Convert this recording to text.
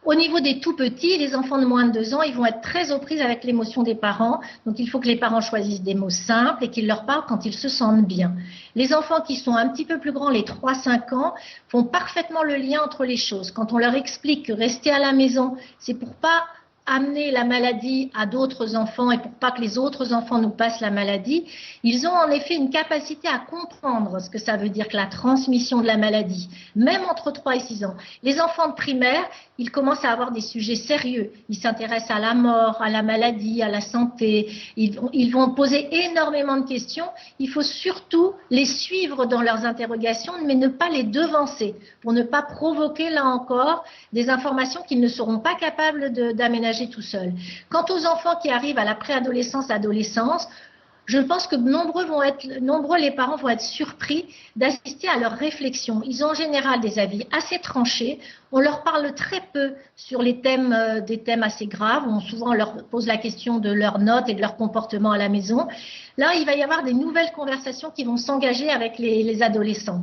Au niveau des tout petits, les enfants de moins de 2 ans, ils vont être très aux prises avec l'émotion des parents. Donc, il faut que les parents choisissent des mots simples et qu'ils leur parlent quand ils se sentent bien. Les enfants qui sont un petit peu plus grands, les 3-5 ans, font parfaitement le lien entre les choses. Quand on leur explique que rester à la maison, c'est pour pas amener la maladie à d'autres enfants et pour pas que les autres enfants nous passent la maladie, ils ont en effet une capacité à comprendre ce que ça veut dire que la transmission de la maladie, même entre 3 et 6 ans. Les enfants de primaire, ils commencent à avoir des sujets sérieux. Ils s'intéressent à la mort, à la maladie, à la santé. Ils vont poser énormément de questions. Il faut surtout les suivre dans leurs interrogations, mais ne pas les devancer pour ne pas provoquer, là encore, des informations qu'ils ne seront pas capables d'aménager tout seuls. Quant aux enfants qui arrivent à la préadolescence, adolescence, je pense que nombreux les parents vont être surpris d'assister à leurs réflexions. Ils ont en général des avis assez tranchés. On leur parle très peu sur des thèmes assez graves. Souvent, on leur pose la question de leurs notes et de leur comportement à la maison. Là, il va y avoir des nouvelles conversations qui vont s'engager avec les adolescents.